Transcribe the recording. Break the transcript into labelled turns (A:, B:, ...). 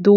A: 2